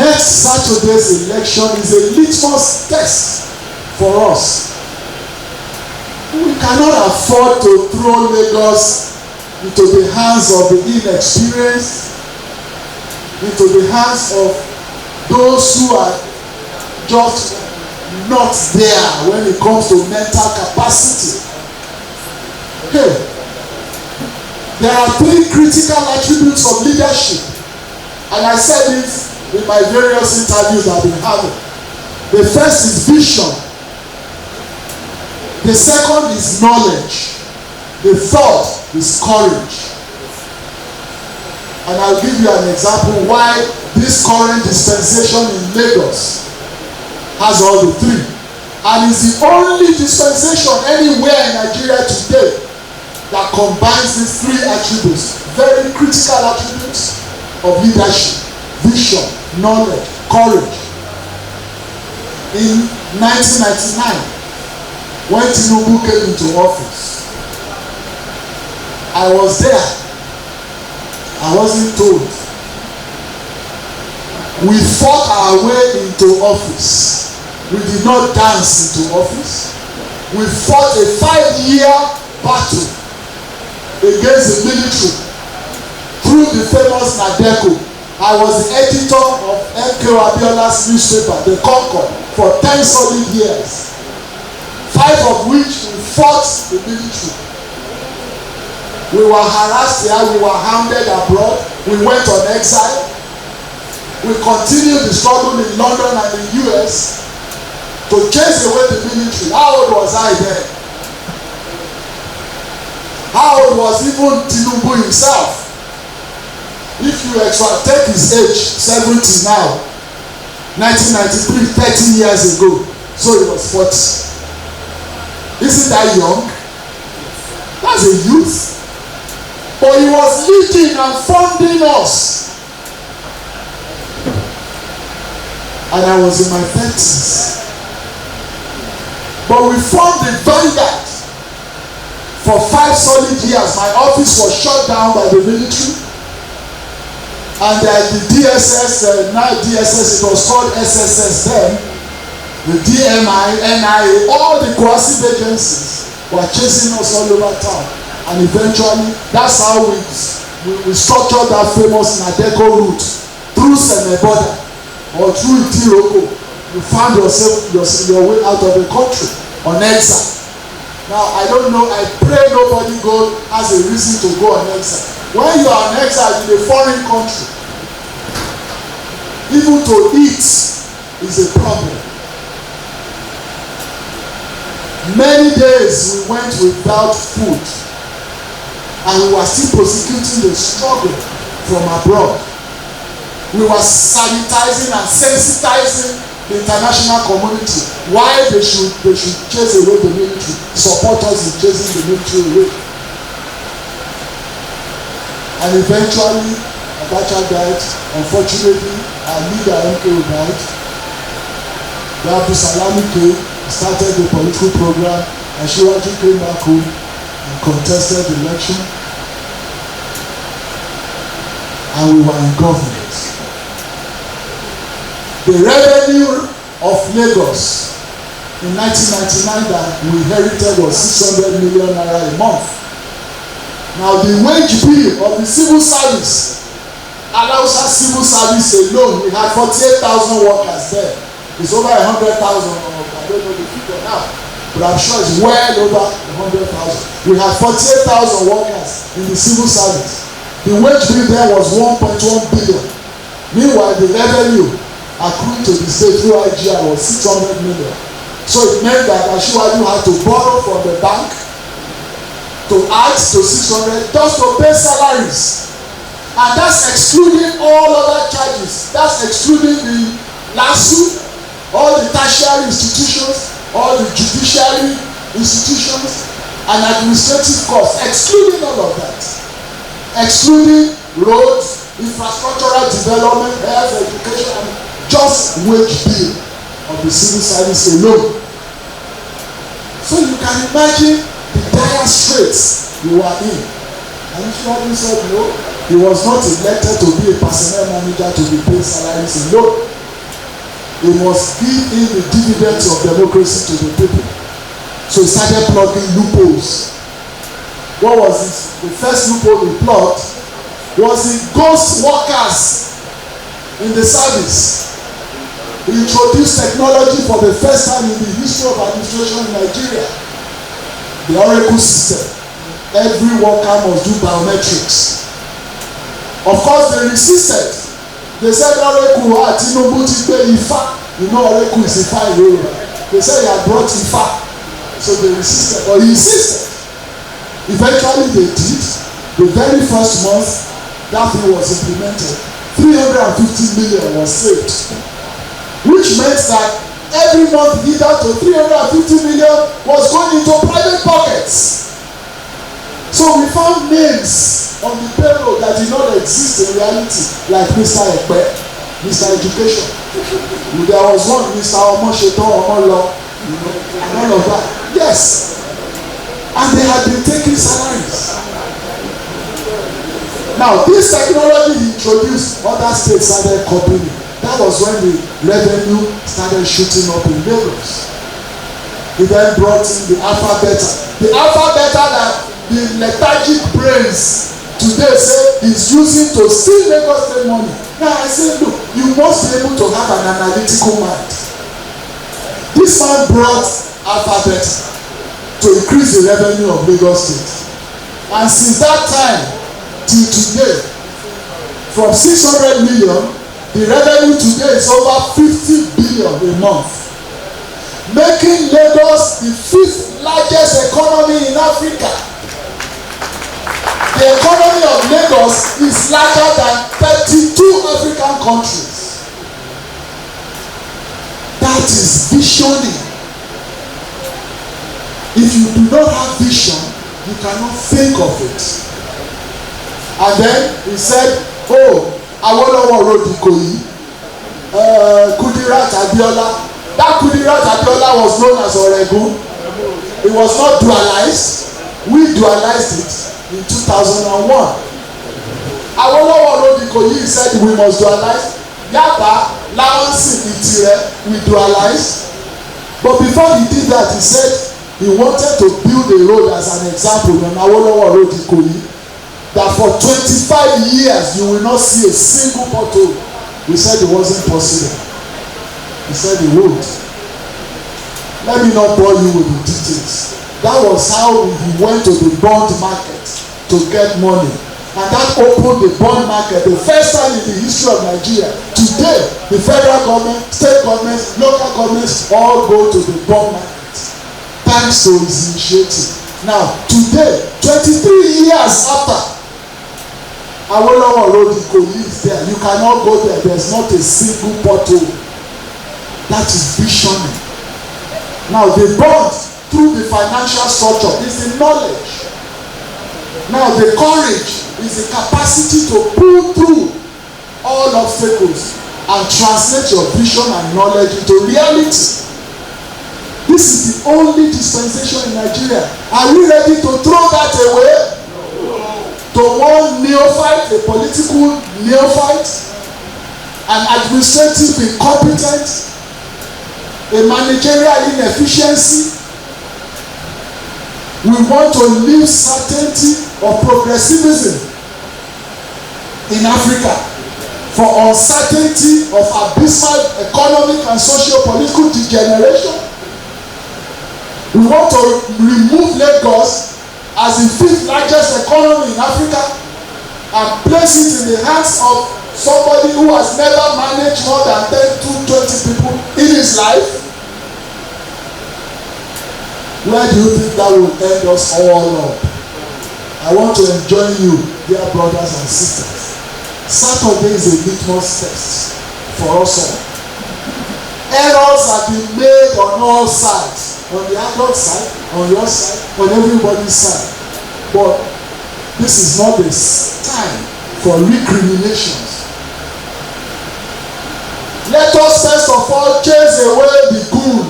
next Saturday's election is a litmus test for us. We cannot afford to throw Lagos into the hands of the inexperienced, into the hands of those who are just not there when it comes to mental capacity. Hey, there are 3 critical attributes of leadership, and I said it in my various interviews I've been having. The first is vision. The second is knowledge. The third is courage. And I'll give you an example why this current dispensation in Lagos has all the 3. And it's the only dispensation anywhere in Nigeria today that combines these 3 attributes, very critical attributes of leadership: vision, knowledge, courage. In 1999, when Tinubu came into office, I was there. I wasn't told. We fought our way into office. We did not dance into office. We fought a 5-year battle against the military through the famous NADECO. I was the editor of M.K. Abiola's newspaper, The Concord, for 10 solid years. 5 of which we fought the military. We were harassed here, we were hounded abroad, we went on exile. We continued the struggle in London and the US to chase away the military. How old was I then? How old was even Tinubu himself? If you take his age, 70 now, 1993, 30 years ago, so he was 40. Isn't that young? That's a youth. But he was leading and funding us. And I was in my 30s. But we formed the vanguard. For 5 solid years, my office was shut down by the military. And the DSS, now DSS, it was called SSS then. The DMI, NIA, all the coercive agencies were chasing us all over town. And eventually, that's how we structured that famous NADECO route through Semeboda or through Itiroko. You found yourself your way out of the country on exile. Now, I don't know, I pray nobody has a reason to go on exile. When you are on exile in a foreign country, even to eat is a problem. Many days we went without food, and we were still prosecuting the struggle from abroad. We were sanitizing and sensitizing the international community why they should chase away the military, support us in chasing the military away. And eventually, Abacha died. Unfortunately, our leader MKO died. Salami came, started the political program, and Raji came back home and contested the election. And we were in government. The revenue of Lagos in 1999 that we inherited was 600 million naira a month. Now the wage bill of the civil service, Alausa civil service alone, we had 48,000 workers there. It's over 100,000, I don't know the figure now, but I'm sure it's well over 100,000. We had 48,000 workers in the civil service. The wage bill there was 1.1 billion. Meanwhile, the revenue accrued to the state through IGR was 600 million. So it meant that Ashwaju had to borrow from the bank to add to 600 just to pay salaries. And that's excluding all other charges. That's excluding the LASU, all the tertiary institutions, all the judiciary institutions, and administrative costs, excluding all of that. Excluding roads, infrastructural development, health, education, and just wage bill of the civil service alone. So you can imagine the dire straits you are in. And Shutdown said no, he was not elected to be a personnel manager to be paid salaries alone. he must give in the dividends of democracy to the people. So he started plugging loopholes. What was it? The first loophole he plugged was the ghost workers in the service. He introduced technology for the first time in the history of administration in Nigeria. The Oracle system. Every worker must do biometrics. Of course, they resisted. They said Oracle, Tinubu ti gbé Ifá. You know Oracle is Ifá in Yoruba. They said he had brought Ifá. So they resisted, or he insisted. Eventually they did. The very first month that thing was implemented, 350 million was saved. Which meant that every month either to 350 million was going into private pockets. So we found names on the payroll that did not exist in reality, like Mr. Ekpe, Mr. Education. There was one Mr. Omosheto Omolo, and all of that. Yes. And they had been taking salaries. Now, this technology he introduced, other states started copying it. That was when the revenue started shooting up in Lagos. He then brought in the alpha beta. The alpha beta that the lethargic brains today say he's using to steal Lagos State money. Now I say, look, you must be able to have an analytical mind. This man brought alpha beta to increase the revenue of Lagos State. And since that time till today, from 600 million, the revenue today is over 50 billion a month, making Lagos the 5th largest economy in Africa. The economy of Lagos is larger than 32 African countries. That is visioning. If you do not have vision, you cannot think of it. And then he said, oh, Awolowo Road Ikoyi, Kudirat Abiola. That Kudirat Abiola was known as Oregun. It was not dualized. We dualized it in 2001. Awolowo Road Ikoyi said we must dualize. Yaba, Lawansi, Itire, we dualized. But before he did that, he said he wanted to build a road as an example on Awolowo Road Ikoyi, that for 25 years you will not see a single pothole. We said it wasn't possible. He said he would. Let me not bore you with the details. That was how he went to the bond market to get money. And that opened the bond market, the first time in the history of Nigeria. Today, the federal government, state governments, local governments all go to the bond market. Thanks to his initiative. Now, today, 23 years after, Awolowo Road Ikoyi is there. You cannot go there. There's not a single pothole. That is visioning. Now, the bond through the financial structure is the knowledge. Now, the courage is the capacity to pull through all obstacles and translate your vision and knowledge into reality. This is the only dispensation in Nigeria. Are we ready to throw that away? To one neophyte, a political neophyte, an administrative incompetence, a managerial inefficiency. We want to leave certainty of progressivism in Africa for uncertainty of abysmal economic and socio-political degeneration. We want to remove Lagos as the 5th largest economy in Africa and place it in the hands of somebody who has never managed more than 10 to 20 people in his life. Where do you think that will end us all up? I want to enjoin you, dear brothers and sisters. Saturday is a litmus test for us all. Errors have been made on all sides. On the adult side, on your side, on everybody's side. But this is not the time for recriminations. Let us first of all chase away the goon,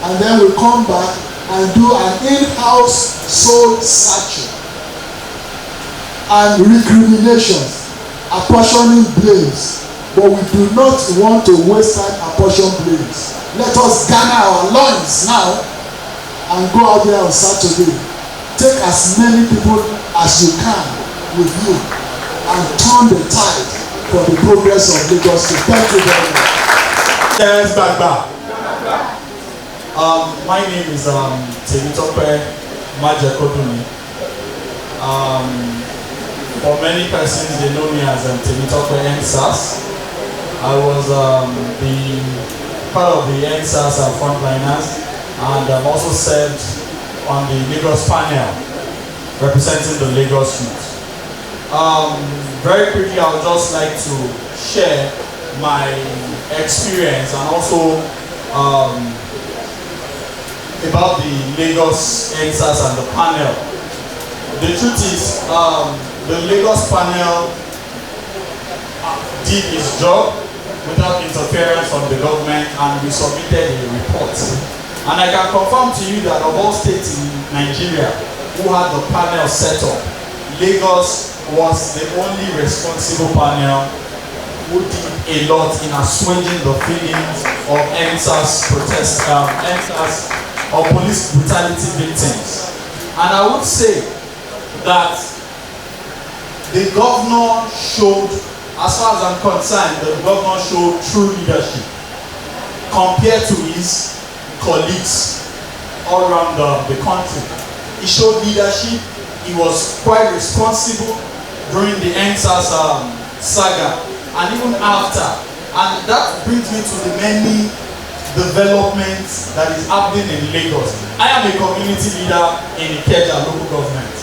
and then we come back and do an in-house soul searching and recriminations, apportioning blames. but we do not want to waste time apportion blames. Let us gather our loins now and go out there on Saturday. Take as many people as you can with you and turn the tide for the progress of Lagos State. Thank you very much. Yes, Bagba. My name is Temitope Majekoduni. For many persons, they know me as Temitope NSAS. I was the part of the NSAS frontliners, and I've also served on the Lagos panel representing the Lagos youth. Very quickly, I would just like to share my experience and also about the Lagos NSAS and the panel. The truth is, the Lagos panel did its job without interference from the government, and we submitted a report. And I can confirm to you that of all states in Nigeria who had the panel set up, Lagos was the only responsible panel who did a lot in assuaging the feelings of NSAS protest, NSAS or police brutality victims. And I would say that the governor showed, as far as I'm concerned, the governor showed true leadership compared to his colleagues all around the country. He showed leadership. He was quite responsible during the NSAS saga and even after. And that brings me to the many developments that is happening in Lagos. I am a community leader in Ikeja local government.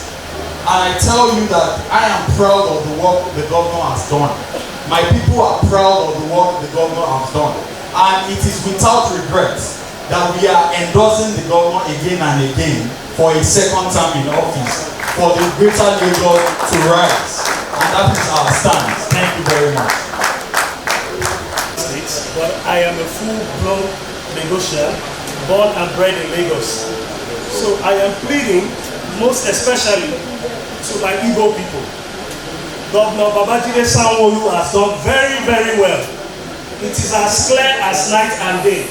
And I tell you that I am proud of the work the governor has done. My people are proud of the work the governor has done. And it is without regret that we are endorsing the governor again and again for a second term in office, for the greater Lagos to rise. And that is our stance. Thank you very much. But I am a full-blown Lagosian, born and bred in Lagos. So I am pleading, most especially to my Igbo people. Governor Babatunde Sanwo-Olu has done very, very well. It is as clear as night and day.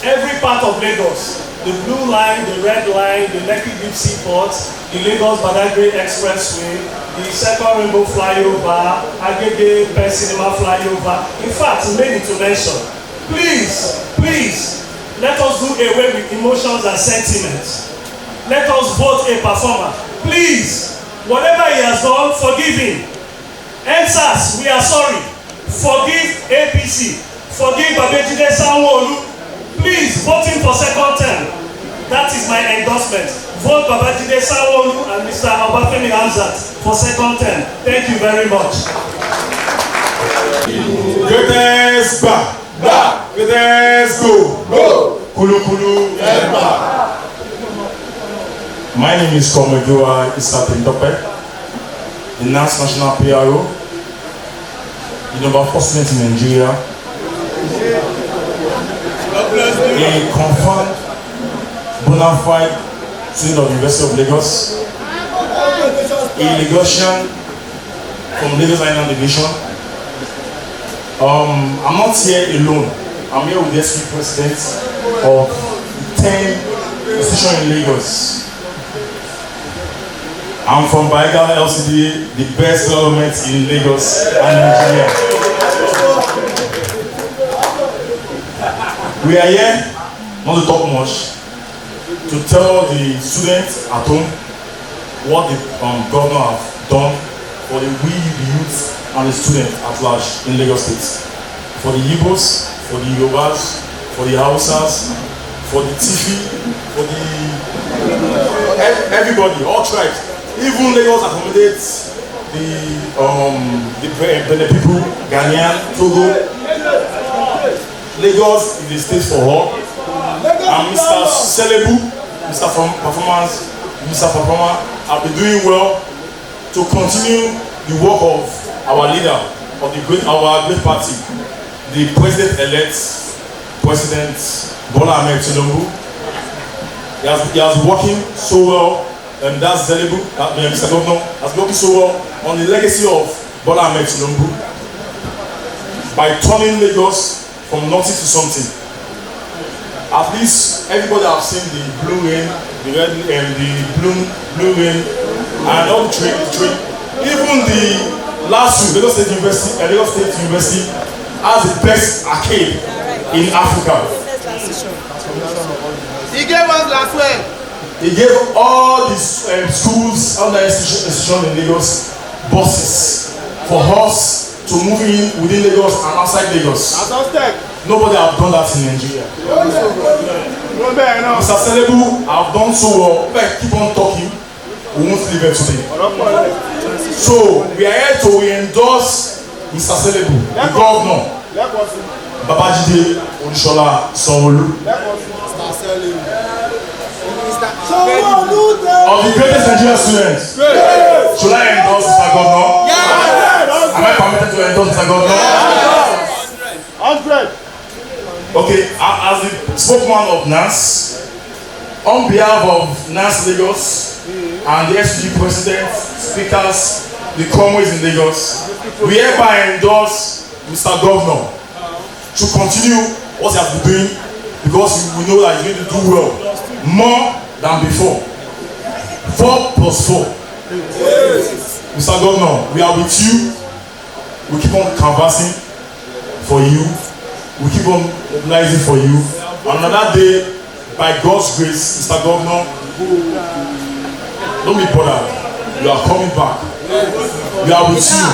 Every part of Lagos, the blue line, the red line, the Lekki Deep Seaport, the Lagos-Badagry Expressway, the second rainbow flyover, Agege Pen Cinema flyover. In fact, many to mention. Please, please, let us do away with emotions and sentiments. Let us vote a performer. Please, whatever he has done, forgive him. NSAS, we are sorry. Forgive APC. Forgive Babatunde Sanwo-Olu. Please vote him for second term. That is my endorsement. Vote Babatunde Sanwo-Olu and Mr. Obafemi Hamzat for second term. Thank you very much. Greatest ba, greatest go, kulu kulu ba. My name is Komodua Temitope, the NANS National PRO, the number 4 student in Nigeria, a confirmed bona fide student of the University of Lagos, a Lagosian from Lagos Island Division. I'm not here alone. I'm here with the SP president of 10 institutions in Lagos. I'm from Baega LCD, the best government in Lagos and Nigeria. We are here not to talk much, to tell the students at home what the governor have done for the youth and the students at large in Lagos State. For the Igbos, for the Yorubas, for the Hausas, for the Tifi, for the everybody, all tribes. Even Lagos accommodates the people, Ghanaian, Togo. Lagos is the state for all. And Mr. Celebu, Mr. Performance, Mr. Performer have been doing well to continue the work of our leader of our great party, the president-elect, President Bola Ahmed Tinubu. He has been working so well. And that's Dele, Mr. Governor, has been working so well on the legacy of Bola Ahmed Tinubu. by turning Lagos from nothing to something. At least everybody have seen the blue rain, the red and the blue rain, and all the train. Even the last week, Lagos State University has the best arcade in Africa. He gave us last week. He gave all the schools, all the institutions in Lagos buses for us to move in within Lagos and outside Lagos. Nobody have done that in Nigeria. Mr. Selebu have done so well. But keep on talking, we won't leave it today. So we are here to endorse Mr. Selebu, the governor, Babajide Sanwo-Olu, of the greatest Nigerian students. Should I endorse Mr. Governor? Yes. Am I permitted to endorse Mr. Governor? Yes. 100. Okay, as the spokesman of NANS, on behalf of NANS Lagos and the SG president, speakers, the comrades in Lagos, we hereby endorse Mr. Governor to continue what he has been doing, because we know that he's going to do well, more than before. 4 plus 4. Yes. Mr. Governor, we are with you. We keep on canvassing for you. We keep on mobilizing for you. On another day, by God's grace, Mr. Governor, don't be bothered. You are coming back. We are with you.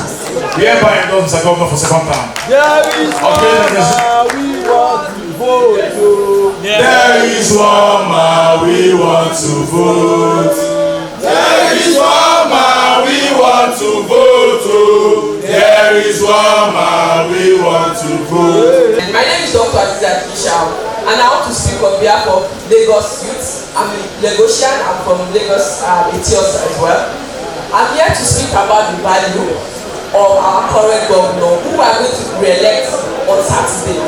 We hereby endorse Mr. Governor for second time. There is we want to vote. There is one man we want to vote. There is one man we want to vote. There is one man we want to vote. My name is Dr. Adeyemi, and I want to speak on behalf of Lagos youth. I'm a Lagosian. I'm from Lagos, Etios as well. I'm here to speak about the value of our current governor, who we are going to re-elect on Saturday.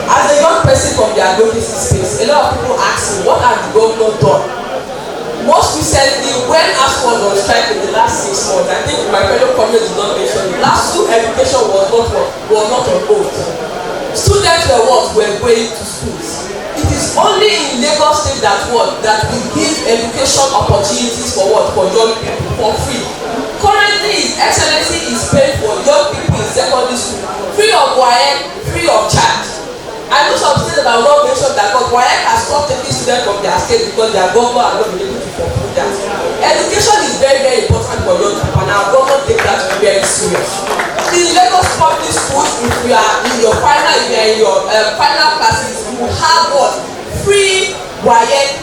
As a young person from the advocacy space, a lot of people ask me, what has the governor done? Most recently, when asked was on strike in the last 6 months, I think my fellow colleagues did not mention it. Last 2 education was not on hold. Students were going to schools. It is only in Lagos State that we give education opportunities for young people for free. Currently, His Excellency is paying for young people in secondary school free of WAEC, free of charge. I know some states that I will not mention that, but WAEC has stopped taking students from their state because their government has not been able to fulfill that. Education is very, very important for young people, and our government takes that very serious. In Lagos public schools, if you are in your final classes, you have free WAEC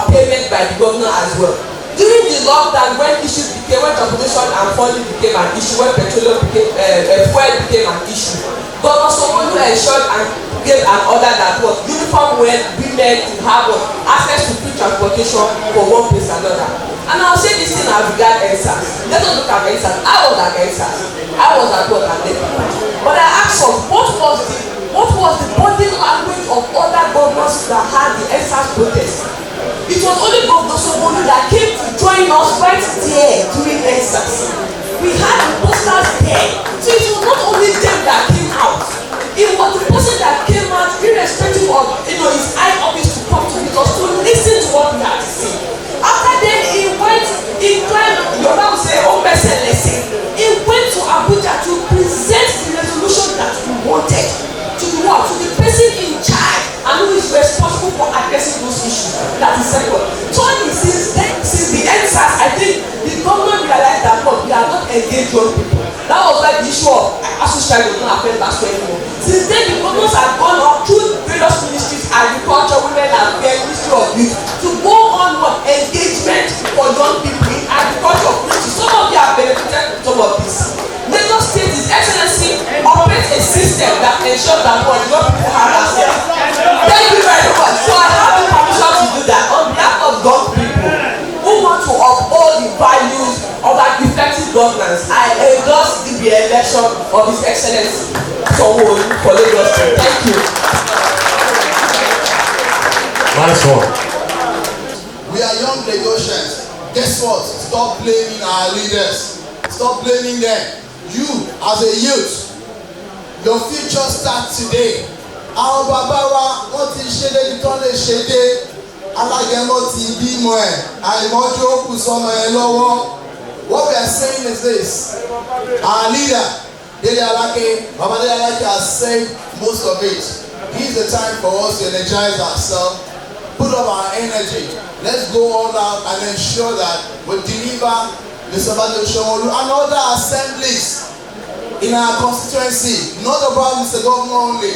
payment by the governor as well. During the lockdown, when transportation and funding became an issue, when petroleum fuel became an issue, Governor Sanwo-Olu ensured and gave an order that uniform women to have access to free transportation for one place and another. And I'll say this thing as regards NSAS. Let us look at NSAS. I was at NSAS. I was at work at Dele. But I asked them, what was the body language of other governors that had the NSAS protest? It was only Governor Sanwo-Olu that came to join us right there during NSAS. We had the posters there. So it was not only them that came out. It was the person that came out, irrespective of his high office, to come to meet us to listen to what we had to say. After then, he climbed, your mom say, he went to Abuja to present the resolution that we wanted to the person in charge and who is responsible for addressing those issues. That is second. Since the NSAS, I think the government realized that we are not engaged young people. That was why the issue of ASU strike was not affected last 20 years. Since then, the governments have gone up through various ministries, agriculture, women affairs, Ministry of Youth, to go on engagement for young people in agriculture. Some of you have benefited from some of this. Lagos State, His Excellency, operates a system that ensures that young people have access. Thank you very much. So I have the permission to do that on behalf of young people who want to uphold the values of our effective governance. I endorse the election of His Excellency Sanwo-Olu for Lagos State. Thank you. Nice one. We are young Lagosians. Guess what? Stop blaming our leaders. Stop blaming them. You, as a youth, your future starts today. Àwọn bàbá wa wọ́n ti ṣe débi tán lè ṣe dé. Alágẹmọ ti bímọ ẹ̀, àìmọ́jú ó kù sọmọ ẹ lọ́wọ́. What we are saying is this: our leader, Dele Alake, Baba Dele Alake has said most of it. This is the time for us to energize ourselves, put up our energy. Let's go all out and ensure that we deliver the Sanwo-Olu and other assemblies in our constituency. Not about Mr. Governor only.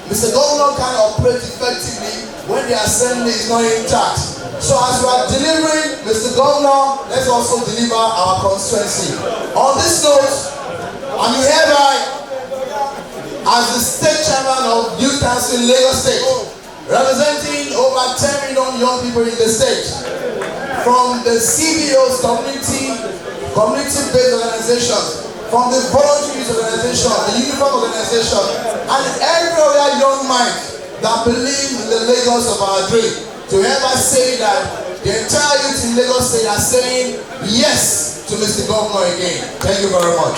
Mr. Governor can operate effectively when the assembly is not intact. So as we are delivering Mr. Governor, let's also deliver our constituency. On this note, I'm hereby, as the state chairman of Youth Council in Lagos State, representing over 10 million young people in the state, from the CBOs, community-based organizations, from the voluntary youth organization, the uniform organization, and every other young mind that believes in the Lagos of our dream, to ever say that the entire youth in Lagos State are saying yes to Mr. Governor again. Thank you very much.